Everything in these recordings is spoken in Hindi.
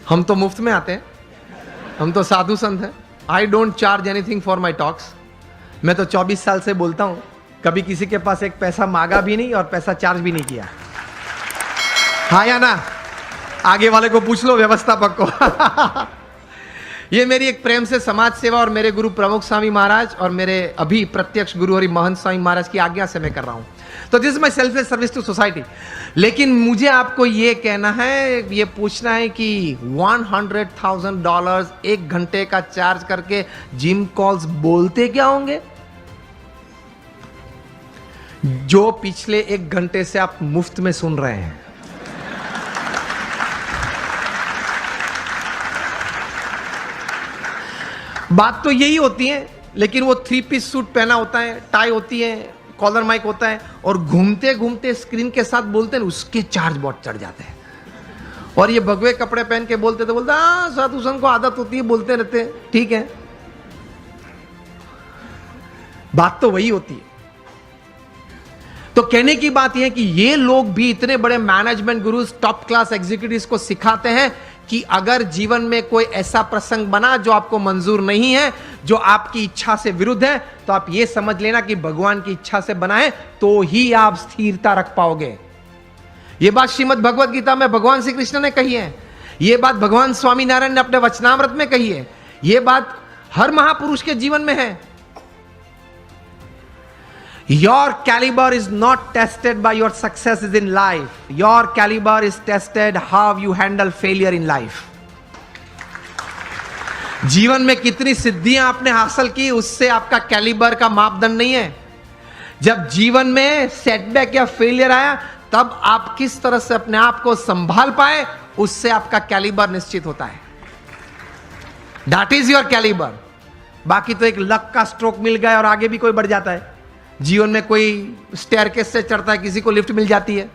हम तो मुफ्त में आते हैं, हम तो साधु संत हैं। I don't charge anything for my talks. मैं तो 24 साल से बोलता हूं, कभी किसी के पास एक पैसा मांगा भी नहीं और पैसा चार्ज भी नहीं किया। हाँ या ना? आगे वाले को पूछ लो, व्यवस्थापक को। ये मेरी एक प्रेम से समाज सेवा और मेरे गुरु प्रमुख स्वामी महाराज और मेरे अभी प्रत्यक्ष गुरु हरि महंत स्वामी महाराज की आज्ञा से मैं कर रहा हूं। तो this is my selfless service to society. लेकिन मुझे आपको ये कहना है, ये पूछना है कि $100,000 1 घंटे का चार्ज करके जिम कॉल्स बोलते क्या होंगे? जो पिछले 1 घंटे से आप मुफ्त में सुन रहे हैं। बात तो यही होती है, लेकिन वो 3 पीस सूट पहना होता है, टाई होती है, कॉलर माइक होता है और घूमते घूमते स्क्रीन के साथ बोलते हैं, उसके चार्ज बहुत चढ़ जाते हैं। और ये भगवे कपड़े पहन के बोलते तो बोलते हाँ, साधु संत को आदत होती है, बोलते रहते हैं, ठीक है। बात तो वही होती है। तो कहने की बात यह है कि ये लोग भी इतने बड़े management gurus, top class executives को सिखाते हैं कि अगर जीवन में कोई ऐसा प्रसंग बना जो आपको मंजूर नहीं है, जो आपकी इच्छा से विरुद्ध है, तो आप ये समझ लेना कि भगवान की इच्छा से बना है, तो ही आप स्थिरता रख पाओगे। यह बात श्रीमद् भगवद गीता में भगवान श्री कृष्ण ने कही है, यह बात भगवान स्वामी नारायण ने अपने वचनामृत में कही है, यह बात हर महापुरुष के जीवन में है। Your caliber is not tested by your successes in life. Your caliber is tested how you handle failure in life. जीवन में कितनी सिद्धियां आपने हासिल की, उससे आपका कैलिबर का मापदंड नहीं है। जब जीवन में सेटबैक या फेलियर आया, तब आप किस तरह से अपने आप को संभाल पाए, उससे आपका कैलिबर निश्चित होता है। That is your caliber. बाकी तो एक लक का स्ट्रोक मिल गया और आगे भी कोई बढ़ जाता है। जीवन में कोई स्टेयरकेस से चढ़ता है, किसी को लिफ्ट मिल जाती है,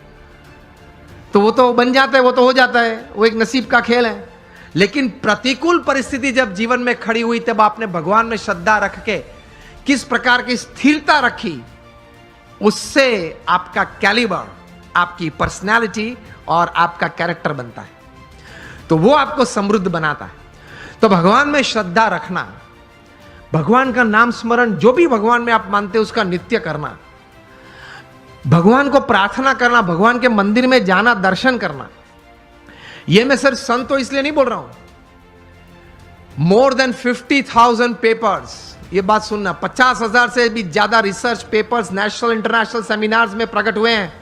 तो वो तो बन जाता है, वो तो हो जाता है, वो एक नसीब का खेल है। लेकिन प्रतिकूल परिस्थिति जब जीवन में खड़ी हुई, तब आपने भगवान में श्रद्धा रख के किस प्रकार की स्थिरता रखी, उससे आपका कैलिबर, आपकी पर्सनैलिटी और आपका कैरेक्टर बनता है, तो वो आपको समृद्ध बनाता है। तो भगवान में श्रद्धा रखना, भगवान का नाम स्मरण, जो भी भगवान में आप मानते हैं उसका नित्य करना, भगवान को प्रार्थना करना, भगवान के मंदिर में जाना, दर्शन करना। यह मैं सिर्फ संत तो इसलिए नहीं बोल रहा हूं। मोर देन 50,000 पेपर्स, यह बात सुनना, 50,000 से भी ज्यादा research papers national international seminars में प्रकट हुए हैं।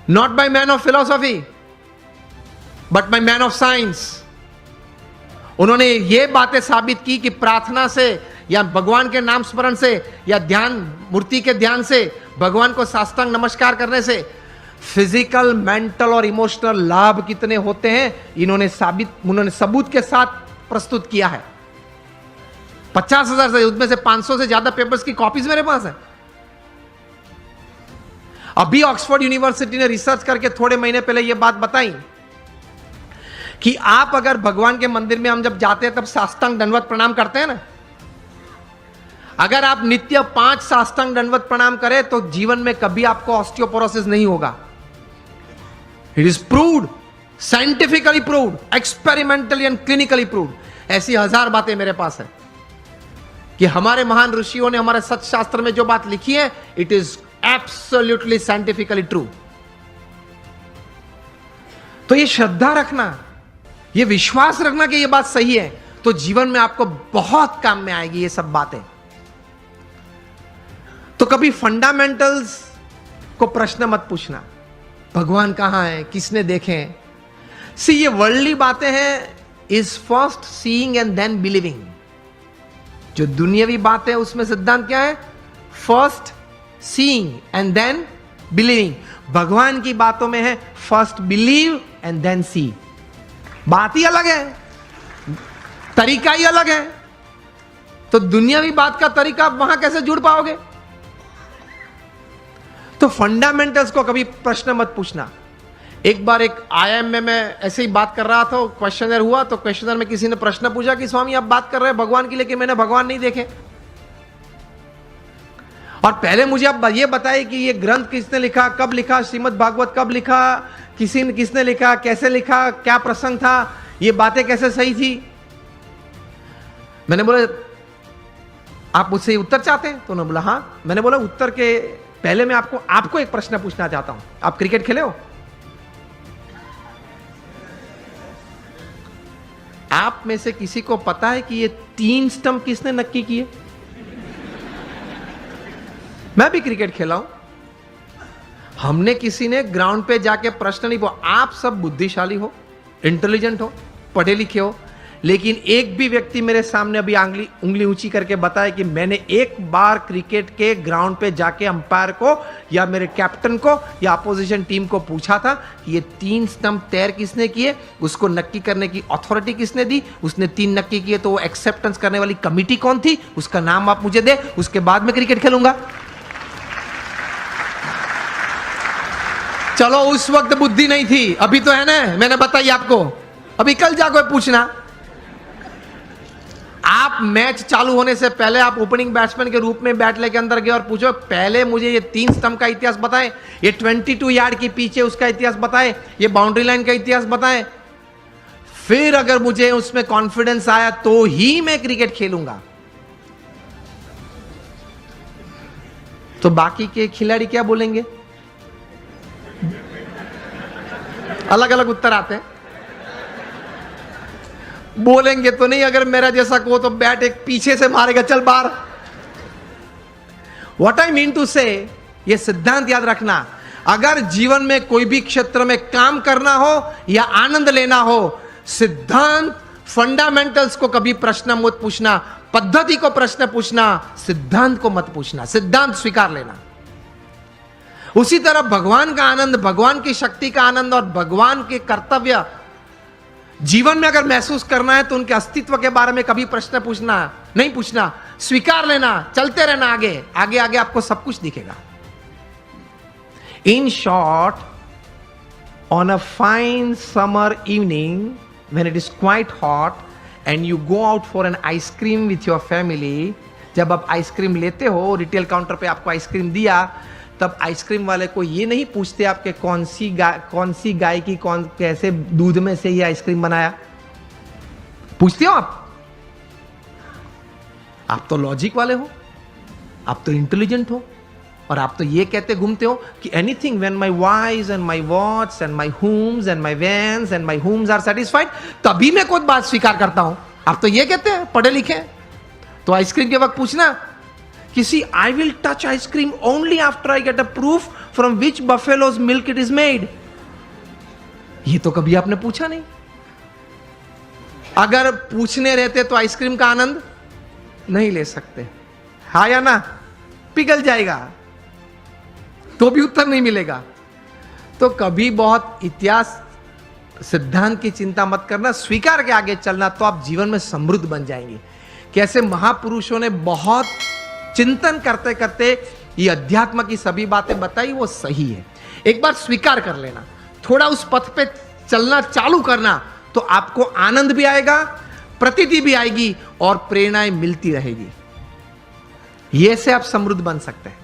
Not by man of philosophy but by man of science. उन्होंने ये बातें साबित की कि प्रार्थना से या भगवान के नाम स्मरण से या ध्यान, मूर्ति के ध्यान से, भगवान को साष्टांग नमस्कार करने से फिजिकल, मेंटल और इमोशनल लाभ कितने होते हैं, उन्होंने सबूत के साथ प्रस्तुत किया है। 50,000 से, उसमें से 500 से ज्यादा पेपर्स की कॉपीज मेरे पास है। अभी ऑक्सफोर्ड यूनिवर्सिटी ने रिसर्च करके थोड़े महीने पहले यह बात बताई कि आप अगर भगवान के मंदिर में हम जब जाते हैं तब साष्टांग दंडवत प्रणाम करते हैं ना, अगर आप नित्य 5 साष्टांग दंडवत प्रणाम करें तो जीवन में कभी आपको ऑस्टियोपोरोसिस नहीं होगा। It is proved, scientifically proved, experimentally and clinically proved. ऐसी 1000 बातें मेरे पास है कि हमारे महान ऋषियों ने हमारे सत्य शास्त्र में जो बात लिखी है, it is absolutely scientifically true. तो ये श्रद्धा रखना, ये विश्वास रखना कि ये बात सही है, तो जीवन में आपको बहुत काम में आएगी ये सब बातें। तो कभी फंडामेंटल्स को प्रश्न मत पूछना, भगवान कहां है, किसने देखे। सी, ये वर्ल्डली बातें हैं, is first seeing and then believing. जो दुनियावी बातें उसमें सिद्धांत क्या है? First seeing and then believing. भगवान की बातों में है first believe and then see. बात ही अलग है, तरीका ही अलग है। तो दुनियावी बात का तरीका आप वहां कैसे जुड़ पाओगे? तो फंडामेंटल्स को कभी प्रश्न मत पूछना। एक बार एक आईआईएम में मैं ऐसे ही बात कर रहा था, क्वेश्चनर हुआ, तो क्वेश्चनर में किसी ने प्रश्न पूछा कि स्वामी आप बात कर रहे हैं भगवान की, लेकिन मैंने भगवान नहीं देखे। और पहले मुझे आप ये बताइए कि ये ग्रंथ किसने लिखा, कब लिखा, श्रीमद् भागवत कब लिखा, किसने लिखा, कैसे लिखा, क्या प्रसंग था, ये बातें कैसे सही थी। मैंने बोला आप मुझसे उत्तर चाहते हैं? तो उन्होंने बोला हां। मैंने बोला उत्तर के पहले मैं आपको एक प्रश्न पूछना चाहता हूं। आप क्रिकेट खेले हो? आप में से किसी को पता है कि ये 3 स्टंप किसने नक्की किए? मैं भी क्रिकेट खेला हूं। हमने किसी ने ग्राउंड पे जाके प्रश्न नहीं पूछा। आप सब बुद्धिशाली हो, इंटेलिजेंट हो, पढ़े लिखे हो, लेकिन एक भी व्यक्ति मेरे सामने अभी उंगली ऊंची करके बताए कि मैंने एक बार क्रिकेट के ग्राउंड पे जाके अंपायर को या मेरे कैप्टन को या अपोजिशन टीम को पूछा था कि ये 3 स्टंप तैर किसने किए, उसको नक्की करने की अथॉरिटी किसने दी, उसने 3 नक्की किए तो वो एक्सेप्टेंस करने वाली कमिटी कौन थी, उसका नाम आप मुझे दे, उसके बाद मैं क्रिकेट खेलूंगा। चलो उस वक्त बुद्धि नहीं थी, अभी तो है ना, मैंने बताई आपको। अभी कल जाकर पूछना। आप मैच चालू होने से पहले आप ओपनिंग बैट्समैन के रूप में बैट लेके अंदर गए और पूछो पहले मुझे ये 3 स्टंप का इतिहास बताएं, ये 22 यार्ड के पीछे उसका इतिहास बताएं, ये बाउंड्री लाइन का इतिहास बताएं, फिर अगर मुझे उसमें कॉन्फिडेंस आया तो ही मैं क्रिकेट खेलूंगा। तो बाकी के खिलाड़ी क्या बोलेंगे? अलग अलग उत्तर आते हैं। बोलेंगे तो नहीं, अगर मेरा जैसा को तो बैट एक पीछे से मारेगा, चल बाहर। व्हाट आई मीन टू से, ये सिद्धांत याद रखना, अगर जीवन में कोई भी क्षेत्र में काम करना हो या आनंद लेना हो, सिद्धांत फंडामेंटल्स को कभी प्रश्न मत पूछना, पद्धति को प्रश्न पूछना, सिद्धांत को मत पूछना, सिद्धांत स्वीकार लेना। उसी तरह भगवान का आनंद, भगवान की शक्ति का आनंद और भगवान के कर्तव्य जीवन में अगर महसूस करना है तो उनके अस्तित्व के बारे में कभी प्रश्न नहीं पूछना, स्वीकार लेना, चलते रहना आगे आगे आगे, आपको सब कुछ दिखेगा। In short, on a fine summer evening when it is quite hot and you go out for an ice cream with your family, जब आप आइसक्रीम लेते हो, रिटेल काउंटर पे आपको आइसक्रीम दिया, तब आइसक्रीम वाले को ये नहीं पूछते आपके कौन सी गाय की कैसे दूध में से ये आइसक्रीम बनाया। पूछते हो आप तो लॉजिक वाले हो, आप तो इंटेलिजेंट हो, और आप तो ये कहते घूमते हो कि anything when my wise and my watts and my homes and my vans and my homes are satisfied, तभी मैं कोई बात स्वीकार करता हूं। आप तो ये कहते हैं, पढ़े लिखे हैं। तो आइसक्रीम के वक्त पूछना किसी, I will touch ice cream only after I get a proof from which buffaloes milk it is made. ये तो कभी आपने पूछा नहीं। अगर पूछने रहते तो आइसक्रीम का आनंद नहीं ले सकते, हा या ना? पिघल जाएगा तो भी उत्तर नहीं मिलेगा। तो कभी बहुत इतिहास सिद्धांत की चिंता मत करना, स्वीकार के आगे चलना, तो आप जीवन में समृद्ध बन जाएंगे। कैसे महापुरुषों ने बहुत चिंतन करते करते ये अध्यात्म की सभी बातें बताई, वो सही है। एक बार स्वीकार कर लेना, थोड़ा उस पथ पे चलना चालू करना, तो आपको आनंद भी आएगा, प्रतीति भी आएगी और प्रेरणाएं मिलती रहेगी। ये से आप समृद्ध बन सकते हैं।